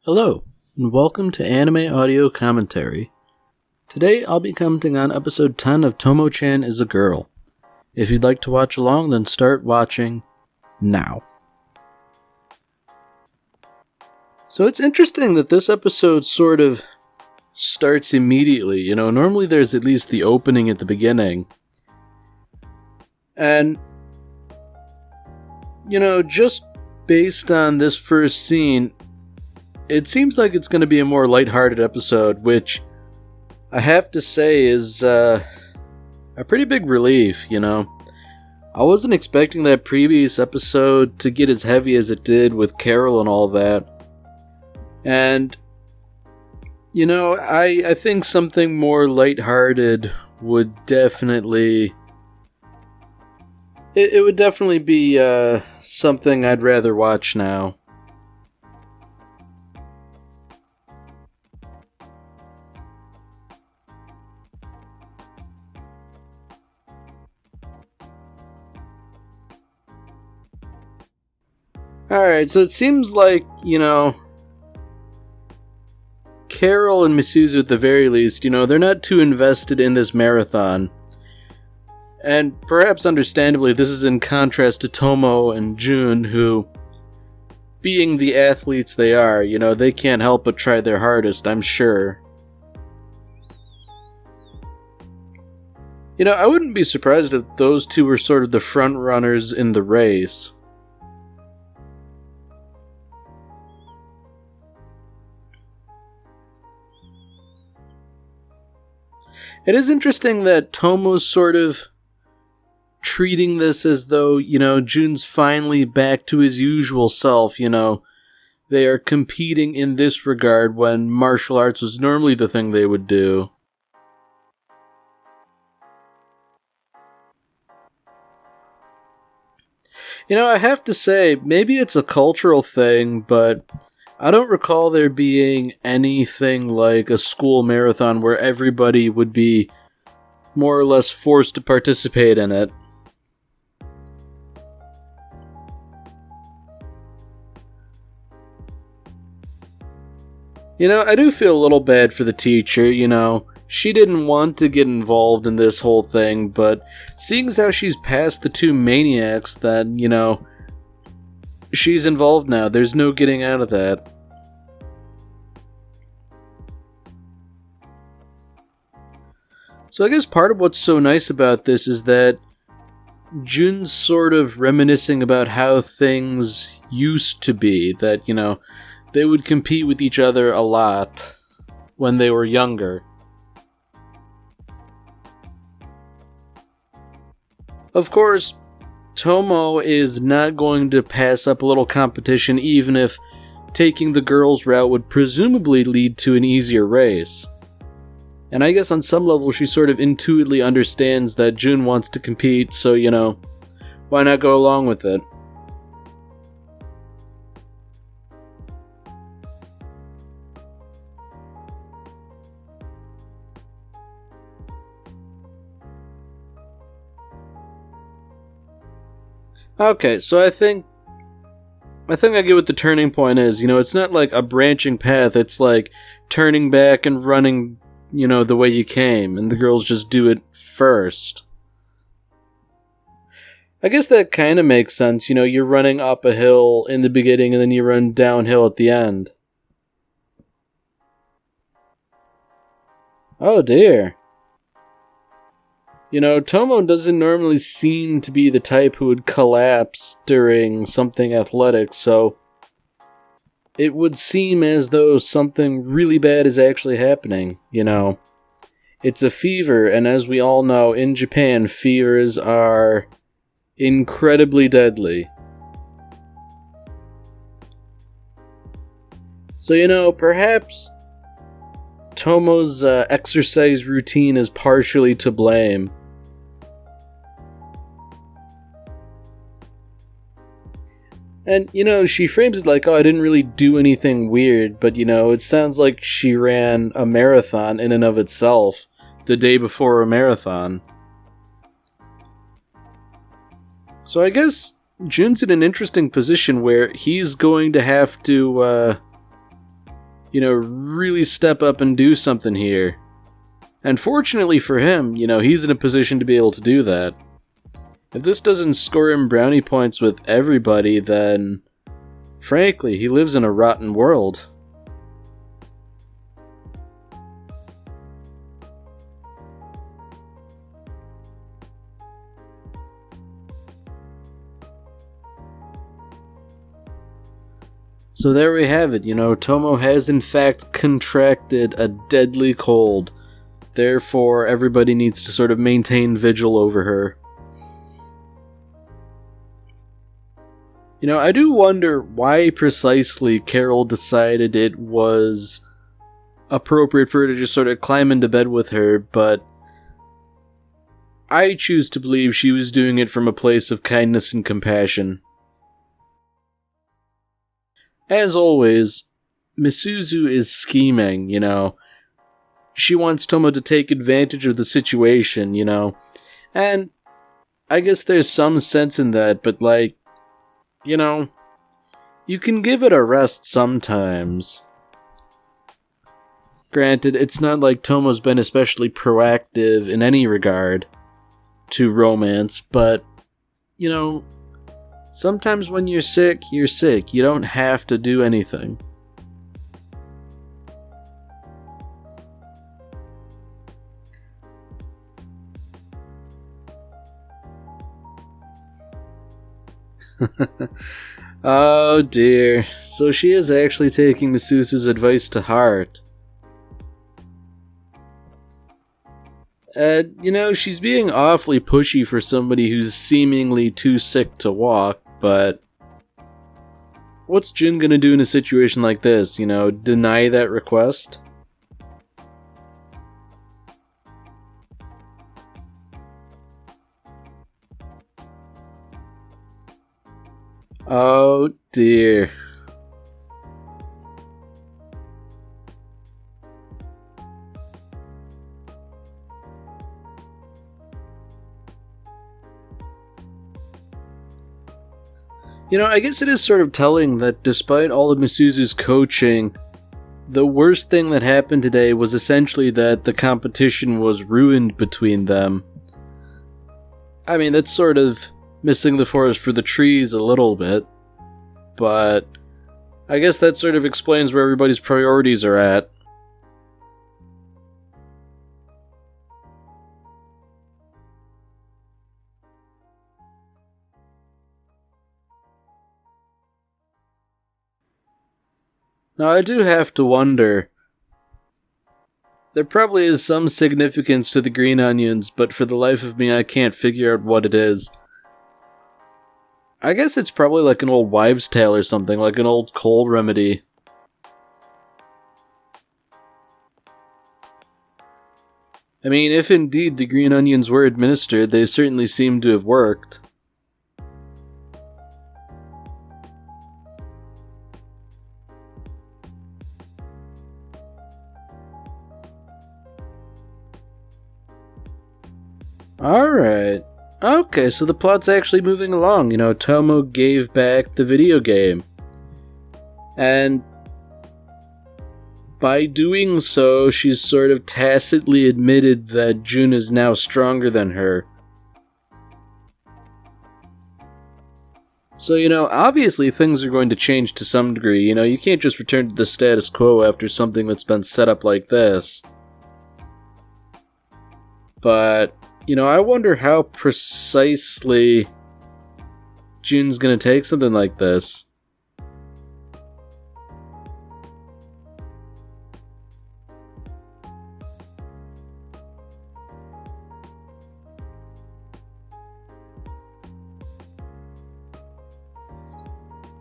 Hello, and welcome to Anime Audio Commentary. Today I'll be commenting on episode 10 of Tomo-Chan is a Girl. If you'd like to watch along, then start watching now. So it's interesting that this episode sort of starts immediately. Normally there's at least the opening at the beginning. And, just based on this first scene, it seems like it's going to be a more lighthearted episode, which I have to say is a pretty big relief, I wasn't expecting that previous episode to get as heavy as it did with Carol and all that. And, I think something more lighthearted would definitely... It would definitely be something I'd rather watch now. Alright, so it seems like, Carol and Misuzu at the very least, they're not too invested in this marathon. And perhaps understandably, this is in contrast to Tomo and Jun, who, being the athletes they are, they can't help but try their hardest, I'm sure. I wouldn't be surprised if those two were sort of the front runners in the race. It is interesting that Tomo's sort of treating this as though, Jun's finally back to his usual self, They are competing in this regard when martial arts was normally the thing they would do. I have to say, maybe it's a cultural thing, but I don't recall there being anything like a school marathon where everybody would be more or less forced to participate in it. I do feel a little bad for the teacher, She didn't want to get involved in this whole thing, but seeing as how she's past the two maniacs, then, she's involved now. There's no getting out of that. So I guess part of what's so nice about this is that Jun's sort of reminiscing about how things used to be, that, they would compete with each other a lot when they were younger. Of course, Tomo is not going to pass up a little competition even if taking the girls' route would presumably lead to an easier race. And I guess on some level she sort of intuitively understands that Jun wants to compete, so, why not go along with it? Okay, so I think I get what the turning point is. It's not like a branching path, it's like turning back and running, the way you came, and the girls just do it first. I guess that kind of makes sense, you're running up a hill in the beginning and then you run downhill at the end. Oh dear. Tomo doesn't normally seem to be the type who would collapse during something athletic, so it would seem as though something really bad is actually happening, It's a fever, and as we all know, in Japan, fevers are incredibly deadly. So, perhaps Tomo's exercise routine is partially to blame. And, she frames it like, I didn't really do anything weird, but, it sounds like she ran a marathon in and of itself the day before a marathon. So I guess Jun's in an interesting position where he's going to have to really step up and do something here. And fortunately for him, he's in a position to be able to do that. If this doesn't score him brownie points with everybody, then, frankly, he lives in a rotten world. So there we have it, Tomo has in fact contracted a deadly cold. Therefore, everybody needs to sort of maintain vigil over her. I do wonder why precisely Carol decided it was appropriate for her to just sort of climb into bed with her, but I choose to believe she was doing it from a place of kindness and compassion. As always, Misuzu is scheming, She wants Tomo to take advantage of the situation, And I guess there's some sense in that, but you can give it a rest sometimes. Granted, it's not like Tomo's been especially proactive in any regard to romance, but, sometimes when you're sick, you're sick. You don't have to do anything. Oh dear. So she is actually taking Misuzu's advice to heart. She's being awfully pushy for somebody who's seemingly too sick to walk, but what's Jin gonna do in a situation like this? Deny that request? Oh dear. I guess it is sort of telling that despite all of Misuzu's coaching, the worst thing that happened today was essentially that the competition was ruined between them. I mean, that's sort of missing the forest for the trees a little bit, but I guess that sort of explains where everybody's priorities are at. Now, I do have to wonder. There probably is some significance to the green onions, but for the life of me, I can't figure out what it is. I guess it's probably like an old wives' tale or something, like an old cold remedy. I mean, if indeed the green onions were administered, they certainly seem to have worked. Alright. Okay, so the plot's actually moving along. Tomo gave back the video game. And by doing so, she's sort of tacitly admitted that Jun is now stronger than her. So, obviously things are going to change to some degree. You can't just return to the status quo after something that's been set up like this. But I wonder how precisely Jun's gonna take something like this.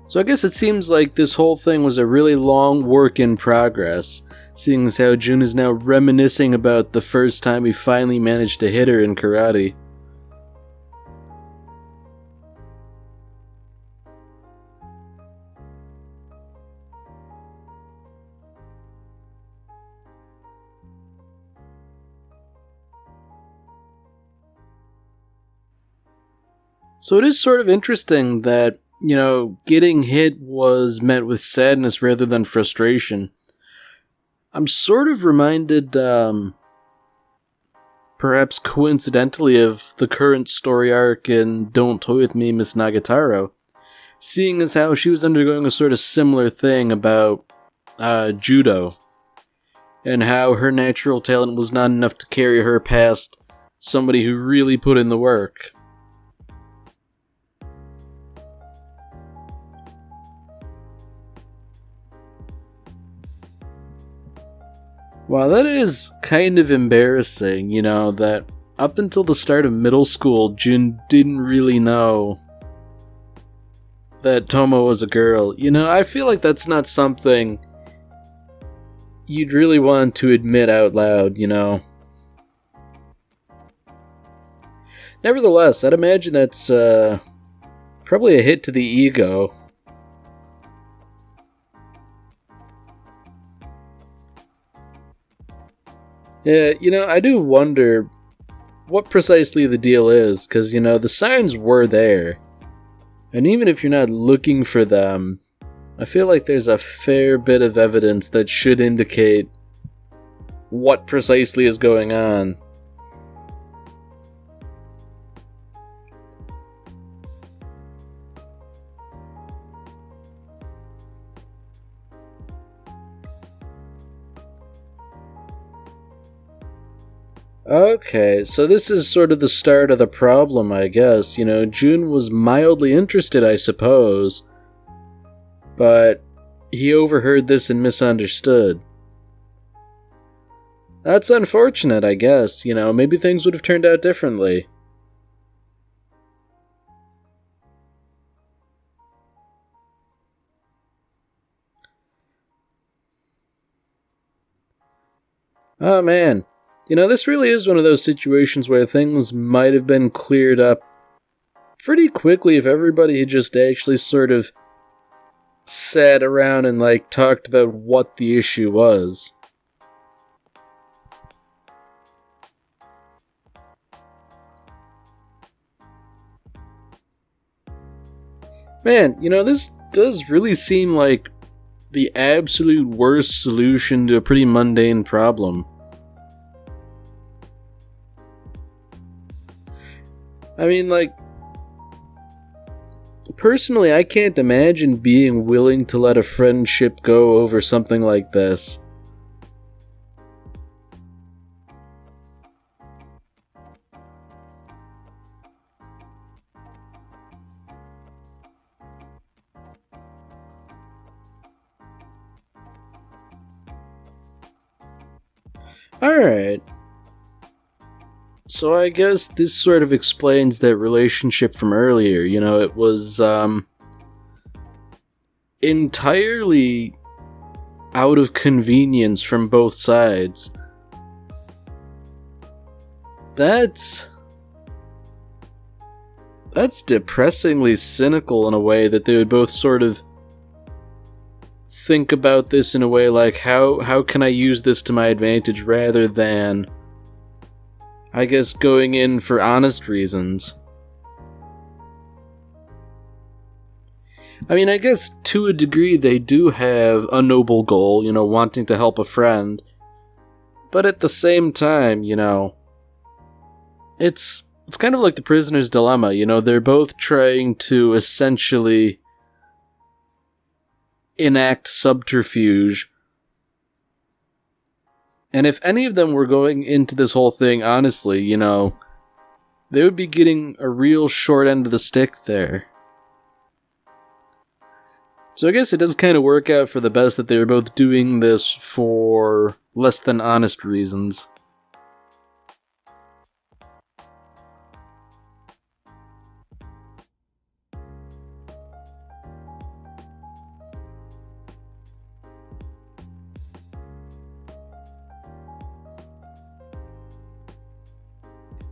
So I guess it seems like this whole thing was a really long work in progress, seeing as how Jun is now reminiscing about the first time he finally managed to hit her in karate. So it is sort of interesting that, getting hit was met with sadness rather than frustration. I'm sort of reminded, perhaps coincidentally, of the current story arc in Don't Toy With Me, Miss Nagataro, seeing as how she was undergoing a sort of similar thing about judo, and how her natural talent was not enough to carry her past somebody who really put in the work. Wow, that is kind of embarrassing, that up until the start of middle school, Jun didn't really know that Tomo was a girl. I feel like that's not something you'd really want to admit out loud, Nevertheless, I'd imagine that's probably a hit to the ego. Yeah, I do wonder what precisely the deal is, because, the signs were there. And even if you're not looking for them, I feel like there's a fair bit of evidence that should indicate what precisely is going on. Okay, so this is sort of the start of the problem, I guess. Jun was mildly interested, I suppose, but he overheard this and misunderstood. That's unfortunate, I guess. Maybe things would have turned out differently. Oh man. This really is one of those situations where things might have been cleared up pretty quickly if everybody had just actually sort of sat around and, talked about what the issue was. Man, this does really seem like the absolute worst solution to a pretty mundane problem. I mean, personally, I can't imagine being willing to let a friendship go over something like this. Alright. So I guess this sort of explains that relationship from earlier. It was entirely out of convenience from both sides. That's depressingly cynical in a way, that they would both sort of think about this in a way like, how can I use this to my advantage, rather than, I guess, going in for honest reasons. I mean, I guess to a degree they do have a noble goal, wanting to help a friend. But at the same time, it's kind of like the prisoner's dilemma. They're both trying to essentially enact subterfuge. And if any of them were going into this whole thing honestly, they would be getting a real short end of the stick there. So I guess it does kind of work out for the best that they were both doing this for less than honest reasons.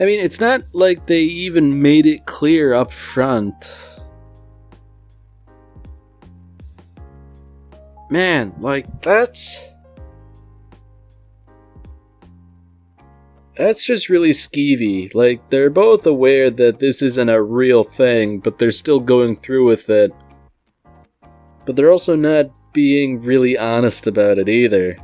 I mean, it's not like they even made it clear up front. Man, that's just really skeevy. They're both aware that this isn't a real thing, but they're still going through with it. But they're also not being really honest about it either.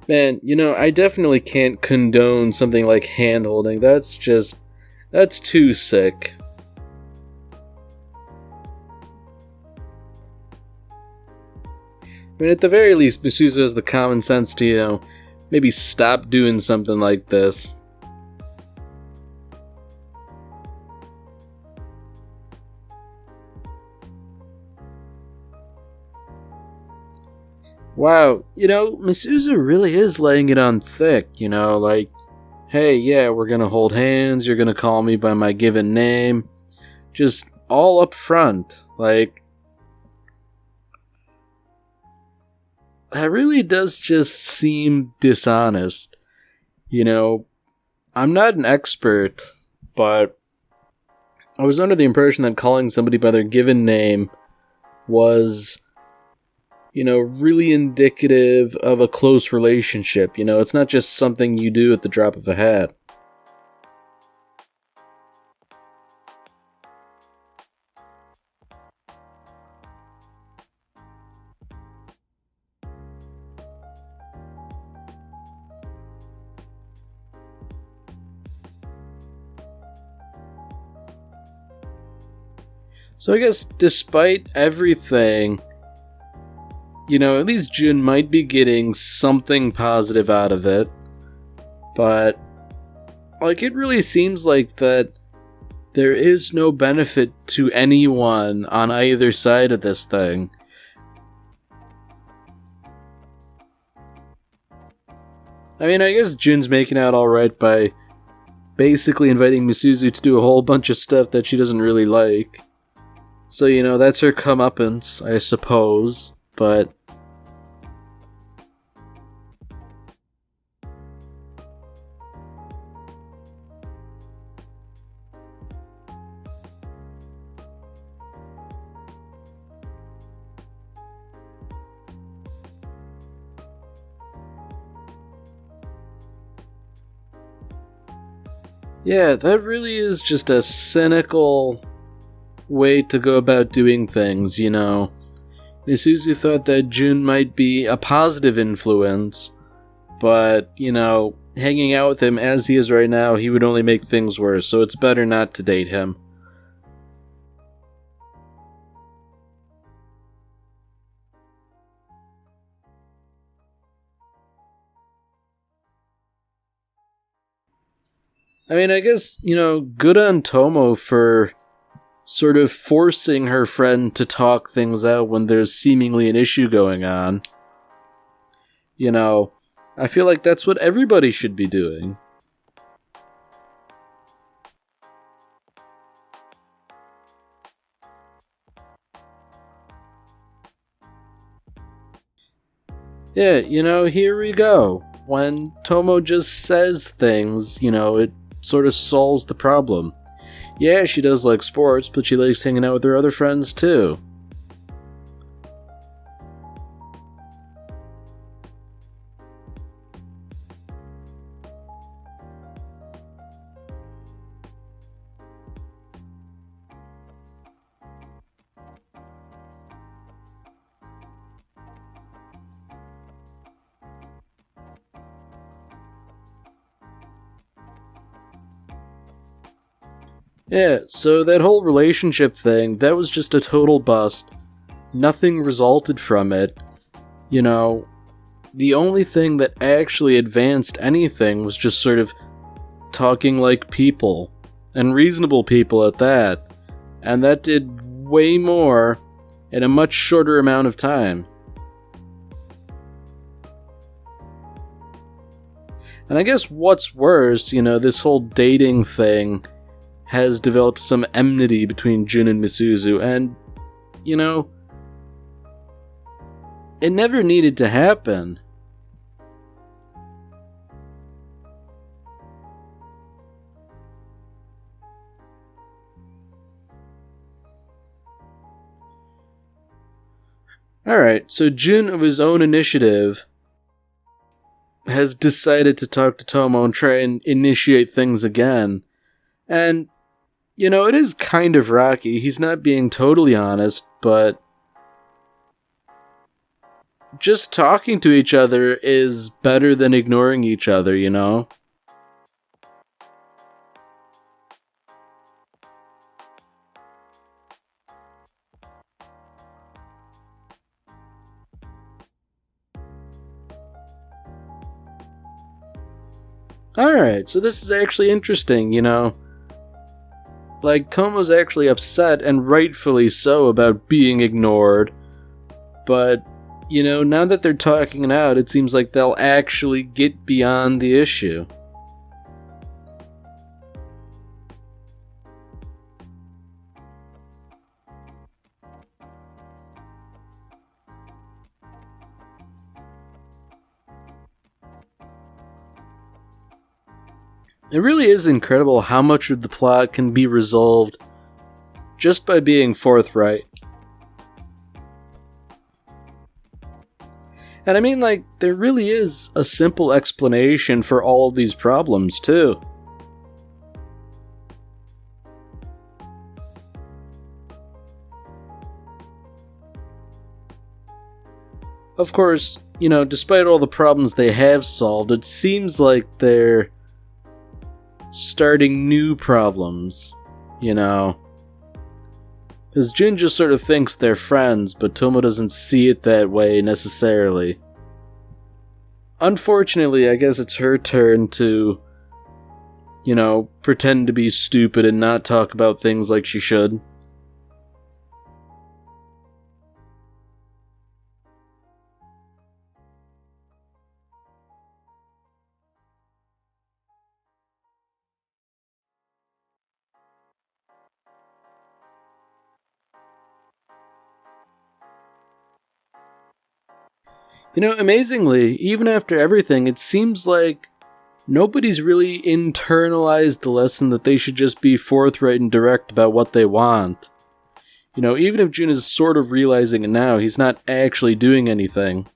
Man, I definitely can't condone something like hand-holding. That's too sick. I mean, at the very least, Misuzu has the common sense to, maybe stop doing something like this. Wow, Misuzu really is laying it on thick, like, hey, yeah, we're gonna hold hands, you're gonna call me by my given name. Just all up front, like, that really does just seem dishonest. I'm not an expert, but I was under the impression that calling somebody by their given name was, really indicative of a close relationship. It's not just something you do at the drop of a hat. So I guess despite everything, at least Jun might be getting something positive out of it. But, it really seems like that there is no benefit to anyone on either side of this thing. I mean, I guess Jun's making out alright by basically inviting Misuzu to do a whole bunch of stuff that she doesn't really like. So, that's her comeuppance, I suppose, but... yeah, that really is just a cynical way to go about doing things, Misuzu thought that Jun might be a positive influence, but, hanging out with him as he is right now, he would only make things worse, so it's better not to date him. I mean, I guess, good on Tomo for sort of forcing her friend to talk things out when there's seemingly an issue going on. I feel like that's what everybody should be doing. Yeah, here we go. When Tomo just says things, it sort of solves the problem. Yeah, she does like sports, but she likes hanging out with her other friends too. Yeah, so that whole relationship thing, that was just a total bust. Nothing resulted from it. The only thing that actually advanced anything was just sort of talking like people, and reasonable people at that. And that did way more in a much shorter amount of time. And I guess what's worse, this whole dating thing has developed some enmity between Jun and Misuzu, and, it never needed to happen. Alright, so Jun of his own initiative has decided to talk to Tomo and try and initiate things again. And it is kind of rocky. He's not being totally honest, but just talking to each other is better than ignoring each other, you know? Alright, so this is actually interesting, you know? Like, Tomo's actually upset, and rightfully so, about being ignored. But, you know, now that they're talking it out, it seems like they'll actually get beyond the issue. It really is incredible how much of the plot can be resolved just by being forthright. And I mean, like, there really is a simple explanation for all of these problems, too. Of course, you know, despite all the problems they have solved, it seems like they're starting new problems, you know? Because Jin just sort of thinks they're friends, but Tomo doesn't see it that way necessarily. Unfortunately, I guess it's her turn to, you know, pretend to be stupid and not talk about things like she should. You know, amazingly, even after everything, it seems like nobody's really internalized the lesson that they should just be forthright and direct about what they want. You know, even if Jun is sort of realizing it now, he's not actually doing anything.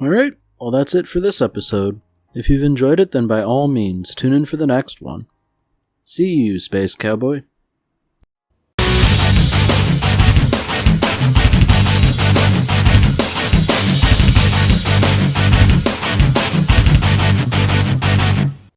Alright, well that's it for this episode. If you've enjoyed it, then by all means, tune in for the next one. See you, Space Cowboy.